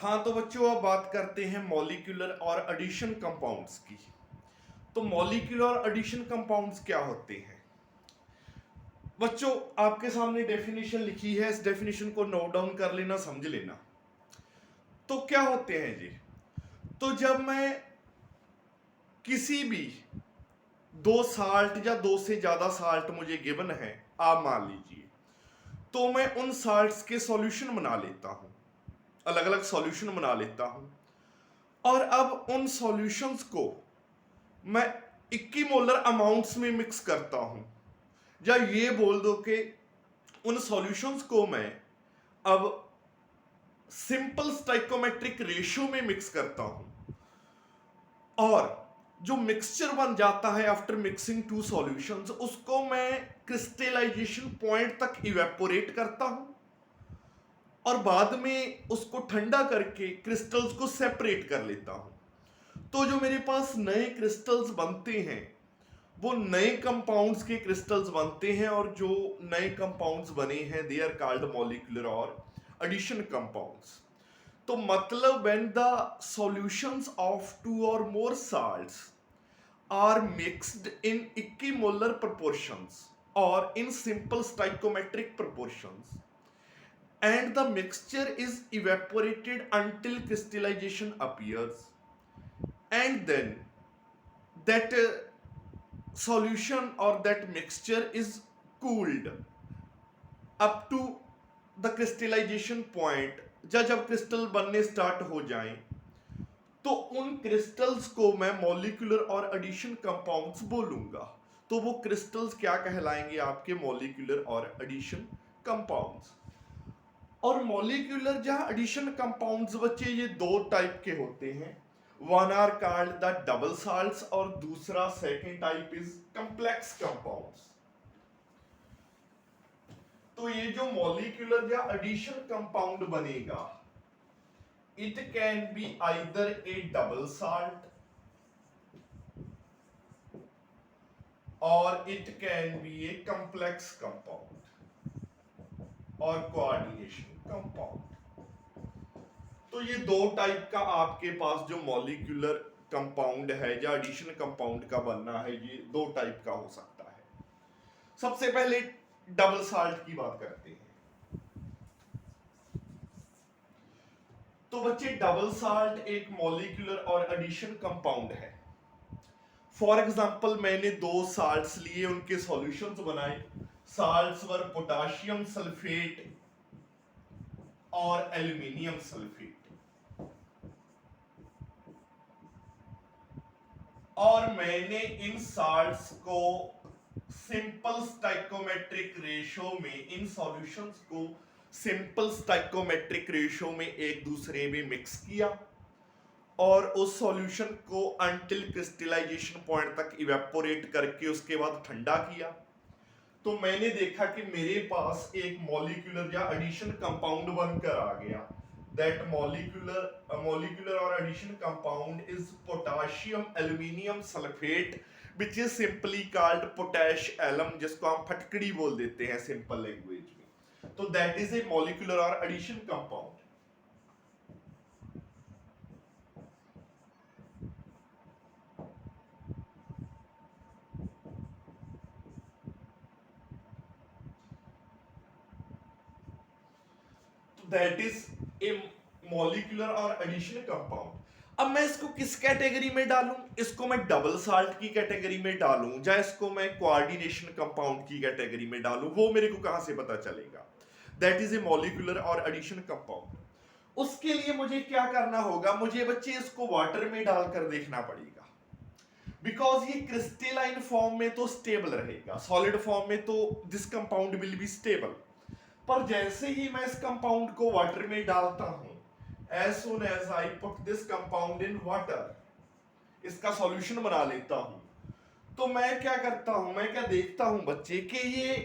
हाँ, तो बच्चों अब बात करते हैं मॉलिक्यूलर और एडिशन कंपाउंड्स की। तो मॉलिक्यूलर और एडिशन कंपाउंड्स क्या होते हैं? बच्चों आपके सामने डेफिनेशन लिखी है, इस डेफिनेशन को नोट डाउन कर लेना, समझ लेना। तो क्या होते हैं जी? तो जब मैं किसी भी दो साल्ट या दो से ज्यादा साल्ट मुझे गिवन है, आप मान लीजिए, तो मैं उन साल्ट्स के सॉल्यूशन बना लेता हूं, अलग अलग सॉल्यूशन बना लेता हूं। और अब उन सॉल्यूशंस को मैं इक्कीमोलर अमाउंट्स में मिक्स करता हूं, या ये बोल दो कि उन सॉल्यूशंस को मैं अब सिंपल स्टाइकोमेट्रिक रेशियो में मिक्स करता हूं। और जो मिक्सचर बन जाता है आफ्टर मिक्सिंग टू सॉल्यूशंस, उसको मैं क्रिस्टलाइजेशन पॉइंट तक इवेपोरेट करता हूं और बाद में उसको ठंडा करके क्रिस्टल्स को सेपरेट कर लेता हूं। तो जो मेरे पास नए क्रिस्टल्स बनते हैं वो नए कंपाउंड्स के क्रिस्टल्स बनते हैं, और जो नए कंपाउंड्स बने हैं दे आर कॉल्ड मॉलिक्यूलर और एडिशन कंपाउंड्स। तो मतलब when the solutions of two और more salts are mixed in equimolar proportions or in simple stoichiometric proportions, and the mixture is evaporated until crystallization appears, and then that solution or that mixture is cooled up to the crystallization point। जब crystal बनने start हो जाएं तो उन crystals को मैं molecular और addition compounds बोलूंगा। तो वो क्रिस्टल्स क्या कहलाएंगे? आपके मॉलिक्यूलर और एडिशन कंपाउंड्स। और मॉलिक्यूलर जहां एडिशन कंपाउंड्स बच्चे ये दो टाइप के होते हैं, one are called the double salts और दूसरा second type is complex compounds. तो ये जो मॉलिक्यूलर या एडिशन कंपाउंड बनेगा, it can be either a double salt or it can be a complex compound or coordination compound। तो ये दो टाइप का आपके पास जो मॉलिक्यूलर कंपाउंड है या एडिशन कंपाउंड का बनना है, ये दो टाइप का हो सकता है। सबसे पहले डबल साल्ट की बात करते हैं। तो बच्चे डबल साल्ट एक मॉलिक्यूलर और एडिशन कंपाउंड है। फॉर एग्जाम्पल मैंने दो साल्ट्स लिए, उनके सॉल्यूशंस बनाए। साल्ट्स वर पोटाशियम सल्फेट और एल्यूमिनियम सल्फेट, और मैंने इन साल्ट्स को सिंपल स्टाइकोमेट्रिक रेशियो में, इन सॉल्यूशंस को सिंपल स्टाइकोमेट्रिक रेशियो में एक दूसरे में मिक्स किया और उस सॉल्यूशन को अंटिल क्रिस्टलाइजेशन पॉइंट तक इवेपोरेट करके उसके बाद ठंडा किया। तो मैंने देखा कि मेरे पास एक मॉलिक्यूलर या एडिशन कंपाउंड बनकर आ गया। दैट मॉलिक्यूलर और addition compound is potassium aluminium sulphate, which is simply called potash alum, जिसको हम फटकड़ी बोल देते हैं सिंपल लैंग्वेज में। तो दैट इज ए मॉलिक्यूलर और addition compound. That is a molecular और एडिशन कंपाउंड। अब मैं इसको किस कैटेगरी में डालूं? इसको मैं डबल साल्ट की कैटेगरी में डालूं या इसको मैं कोऑर्डिनेशन कंपाउंड की कैटेगरी में डालूं, वो मेरे को कहां से पता चलेगा? दैट इज ए मॉलिक्यूलर और एडिशन कंपाउंड। उसके लिए मुझे क्या करना होगा? मुझे बच्चे इसको वाटर में डालकर देखना पड़ेगा, बिकॉज ये क्रिस्टलाइन फॉर्म में तो स्टेबल रहेगा, सॉलिड फॉर्म में तो this compound will be stable. पर जैसे ही मैं इस कंपाउंड को वाटर में डालता हूं, as soon as I put this compound in water, इसका सॉल्यूशन बना लेता हूं, तो मैं क्या करता हूं, मैं क्या देखता हूं बच्चे कि ये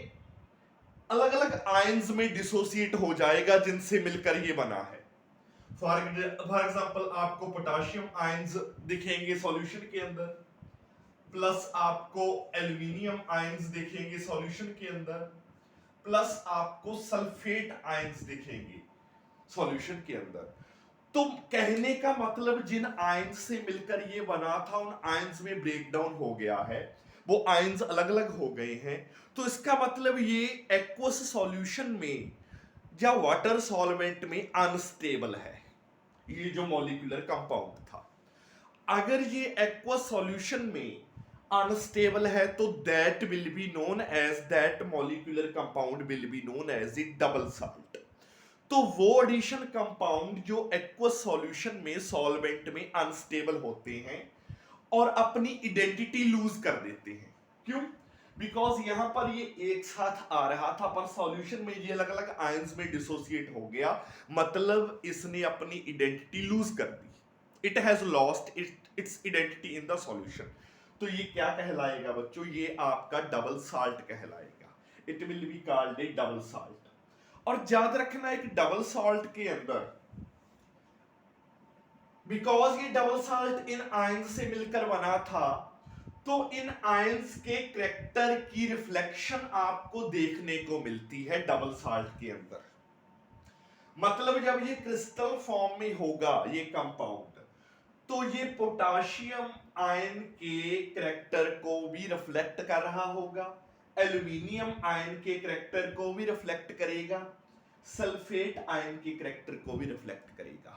अलग अलग आयंस में डिसोसिएट हो जाएगा जिनसे मिलकर ये बना है। फॉर एग्जाम्पल आपको पोटाशियम आयंस दिखेंगे सॉल्यूशन के अंदर, प्लस आपको एल्यूमिनियम आयंस दिखेंगे सॉल्यूशन के अंदर, प्लस आपको सल्फेट आयंस दिखेंगे सॉल्यूशन के अंदर। तो कहने का मतलब जिन आयंस से मिलकर ये बना था उन आयंस में ब्रेकडाउन हो गया है, वो आयंस अलग अलग हो गए हैं। तो इसका मतलब ये एक्वस सॉल्यूशन में या वाटर सॉल्वेंट में अनस्टेबल है, ये जो मॉलिक्यूलर कंपाउंड था। अगर ये एक्वस सॉल्यूशन में अनस्टेबल है तो that will be known as, that molecular compound will be known as a double salt. तो वो एडिशन कंपाउंड जो एक्वस सॉल्यूशन में सॉल्वेंट में अनस्टेबल होते हैं और अपनी आइडेंटिटी लूज कर देते हैं। क्यों? बिकॉज यहां पर ये एक साथ आ रहा था पर सॉल्यूशन में ये अलग अलग आयंस में डिसोसिएट हो गया, मतलब इसने अपनी आइडेंटिटी लूज कर दी, it has lost its identity in the solution. तो ये क्या कहलाएगा बच्चों? ये आपका डबल साल्ट कहलाएगा, it will be called a double salt. और याद रखना एक डबल साल्ट के अंदर, बिकॉज ये डबल साल्ट इन आयंस से मिलकर बना था, तो इन आयंस के करैक्टर की रिफ्लेक्शन आपको देखने को मिलती है डबल साल्ट के अंदर। मतलब जब ये क्रिस्टल फॉर्म में होगा ये कंपाउंड, तो ये पोटाशियम आयन के करैक्टर को भी रिफ्लेक्ट कर रहा होगा, एल्यूमिनियम आयन के करैक्टर को भी रिफ्लेक्ट करेगा, सल्फेट आयन के करैक्टर को भी रिफ्लेक्ट करेगा।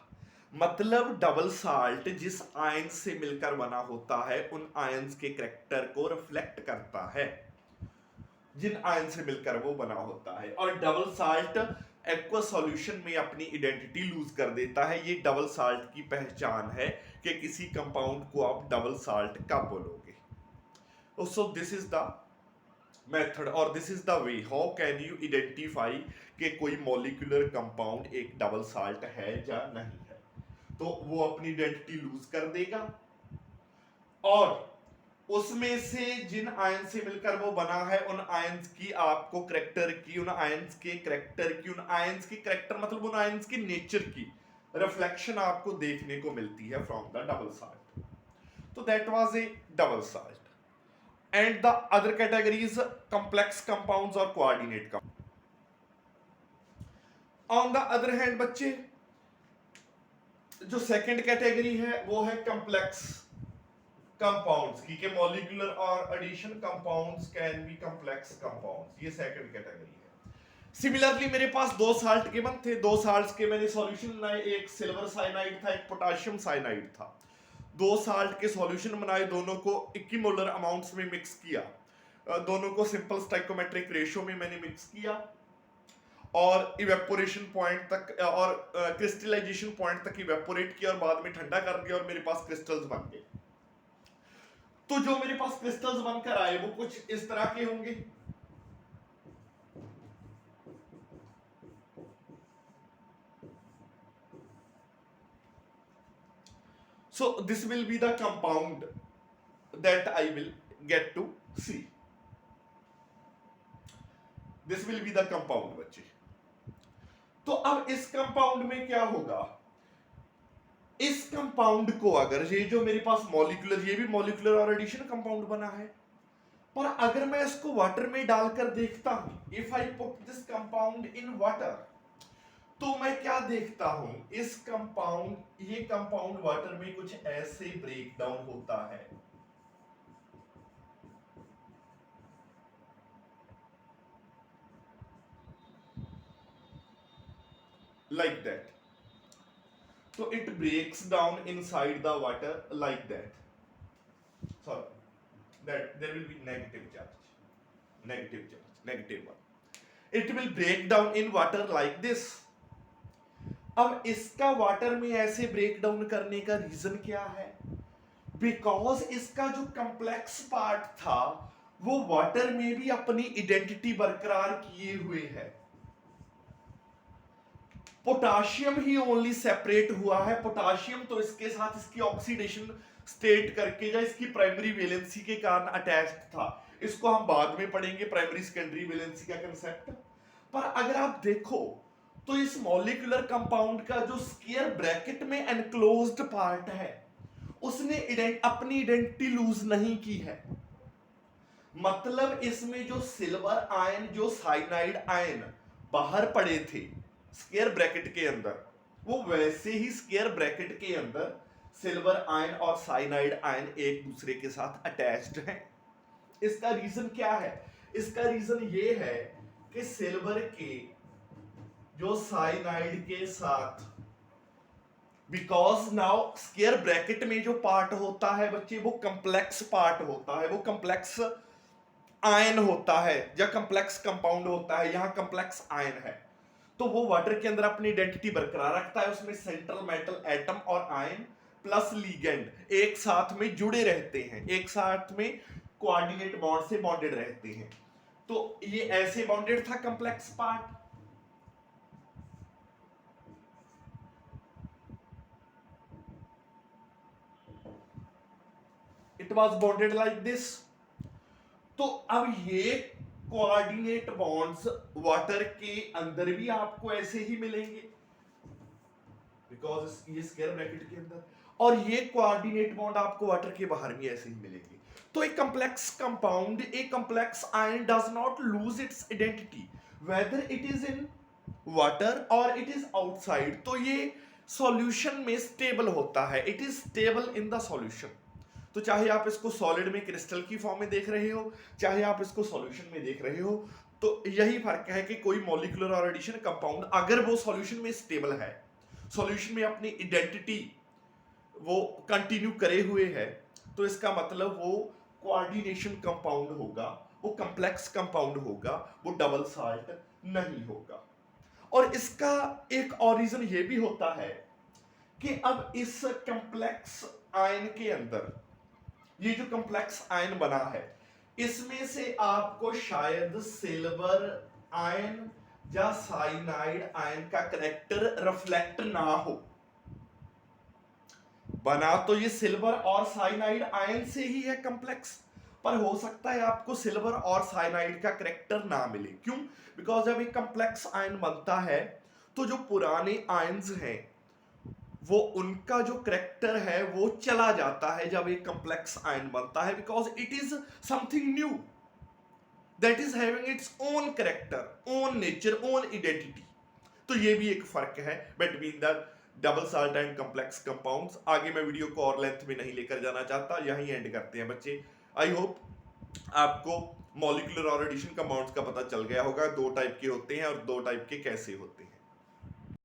मतलब डबल साल्ट जिस आयन से मिलकर बना होता है उन आयंस के करैक्टर को रिफ्लेक्ट करता है, जिन आयन से मिलकर वो बना होता है। और डबल साल्ट एक्वस सॉल्यूशन में अपनी आइडेंटिटी लूज कर देता है। ये डबल साल्ट की पहचान है कि किसी कंपाउंड को आप डबल साल्ट कब बोलोगे। So this is the method और this is the way how can you identify कि कोई मॉलिक्यूलर कंपाउंड एक डबल साल्ट है या नहीं है। तो वो अपनी आइडेंटिटी लूज कर देगा और उसमें से जिन आयन से मिलकर वो बना है उन आयंस की आपको करैक्टर की, उन आयंस के करैक्टर की, उन आयंस की करैक्टर मतलब उन आयंस के नेचर की रिफ्लेक्शन आपको देखने को मिलती है फ्रॉम द डबल साल्ट। तो that was a double salt. And the other categories complex compounds और coordinate compound. On the other hand बच्चे जो सेकंड कैटेगरी है वो है कॉम्प्लेक्स कंपाउंड्स की, के मॉलिक्यूलर और addition compounds can be complex compounds, ये सेकंड कैटेगरी है। सिमिलरली मेरे पास दो साल्ट के बन थे, दो साल्ट्स के मैंने सॉल्यूशन बनाए, एक सिल्वर साइनाइड था एक पोटाशियम साइनाइड था। दो साल्ट के सॉल्यूशन बनाए, दोनों को इक्विमोलर अमाउंट्स में मिक्स किया, दोनों को सिंपल स्टाइकोमेट्रिक रेशियो में मैंने मिक्स किया और इवेपोरेशन पॉइंट तक और क्रिस्टलाइजेशन पॉइंट तक इवेपोरेट किया और बाद में ठंडा कर दिया और मेरे पास क्रिस्टल्स बन गए। तो जो मेरे पास क्रिस्टल्स बनकर आए वो कुछ इस तरह के होंगे। So this will be the compound that I will get to see. This will be the compound बच्चे। तो अब इस कंपाउंड में क्या होगा? इस कंपाउंड को अगर ये जो मेरे पास मॉलिक्यूलर, ये भी मॉलिक्यूलर और एडिशन कंपाउंड बना है, पर अगर मैं इसको वाटर में डालकर देखता हूं, if I put this compound in water, तो मैं क्या देखता हूं? इस कंपाउंड, ये कंपाउंड वाटर में कुछ ऐसे ब्रेक डाउन होता है, like that. So it breaks down inside the water like that. Sorry, that there will be negative charge, negative one. It will break down in water like this. अब इसका water में ऐसे break down करने का reason क्या है? Because इसका जो कॉम्प्लेक्स पार्ट था वो वाटर में भी अपनी आइडेंटिटी बरकरार किए हुए है। पोटाशियम ही ओनली सेपरेट हुआ है, पोटाशियम तो इसके साथ इसकी ऑक्सीडेशन स्टेट करके या इसकी प्राइमरी वैलेंसी के कारण अटैच्ड था। इसको हम बाद में पढ़ेंगे, प्राइमरी सेकेंडरी वैलेंसी का कंसेप्ट। पर अगर आप देखो तो इस मॉलिक्यूलर कंपाउंड का जो स्क्वायर ब्रैकेट में एनक्लोज्ड पार्ट है उसने अपनी आइडेंटिटी लूज नहीं की है। मतलब इसमें जो सिल्वर आयन, जो साइनाइड आयन बाहर पड़े थे स्क्वायर ब्रैकेट के अंदर, वो वैसे ही स्क्वायर ब्रैकेट के अंदर सिल्वर आयन और साइनाइड आयन एक दूसरे के साथ अटैच्ड हैं। इसका रीजन क्या है? इसका रीजन ये है कि सिल्वर के जो साइनाइड के साथ, बिकॉज नाउ स्क्वायर ब्रैकेट में जो पार्ट होता है बच्चे वो कंप्लेक्स पार्ट होता है, वो कंप्लेक्स आयन होता है या कंप्लेक्स कंपाउंड होता है, यहां कंप्लेक्स आयन है। तो वो वाटर के अंदर अपनी आइडेंटिटी बरकरार रखता है, उसमें सेंट्रल मेटल एटम और आयन प्लस लीगेंड एक साथ में जुड़े रहते हैं, एक साथ में कोऑर्डिनेट बॉन्ड से बॉन्डेड रहते हैं। तो ये ऐसे बॉन्डेड था complex part. It was bonded like this. तो अब ये कोऑर्डिनेट बॉन्ड्स वाटर के अंदर भी आपको ऐसे ही मिलेंगे, बिकॉज ये स्क्वायर ब्रैकेट के अंदर, और ये कोऑर्डिनेट बॉन्ड आपको वाटर के बाहर भी ऐसे ही मिलेंगे। तो एक कंप्लेक्स कंपाउंड, एक complex ion does not lose its identity whether it is in water और इट इज आउटसाइड। तो ये सॉल्यूशन में स्टेबल होता है, it is stable in the solution. तो चाहे आप इसको सॉलिड में क्रिस्टल की फॉर्म में देख रहे हो, चाहे आप इसको सॉल्यूशन में देख रहे हो, तो यही फर्क है कि कोई मॉलिक्यूलर और एडिशन कंपाउंड अगर वो सॉल्यूशन में स्टेबल है, सॉल्यूशन में अपनी आइडेंटिटी वो कंटिन्यू करे हुए है, तो इसका मतलब वो कोऑर्डिनेशन कंपाउंड होगा, वो कॉम्प्लेक्स कंपाउंड होगा, वो डबल साल्ट नहीं होगा। और इसका एक और रीजन ये भी होता है कि अब इस कॉम्प्लेक्स आयन के अंदर ये जो कॉम्प्लेक्स आयन बना है, इसमें से आपको शायद सिल्वर आयन या साइनाइड आयन का करेक्टर रिफ्लेक्ट ना हो। बना तो ये सिल्वर और साइनाइड आयन से ही है कॉम्प्लेक्स, पर हो सकता है आपको सिल्वर और साइनाइड का करेक्टर ना मिले। क्यों? बिकॉज जब एक कॉम्प्लेक्स आयन बनता है तो जो पुराने आयन्स हैं वो उनका जो करेक्टर है वो चला जाता है जब एक कॉम्प्लेक्स आयन बनता है, because it is something knew that is having its own character, own nature, own identity. तो ये भी एक फर्क है between the double salt and complex compounds. आगे मैं वीडियो को और लेंथ में नहीं लेकर जाना चाहता, यहीं एंड करते हैं बच्चे। आई होप आपको मॉलिक्यूलर और एडिशन कंपाउंड्स का पता चल गया होगा, दो टाइप के होते हैं और दो टाइप के कैसे होते हैं।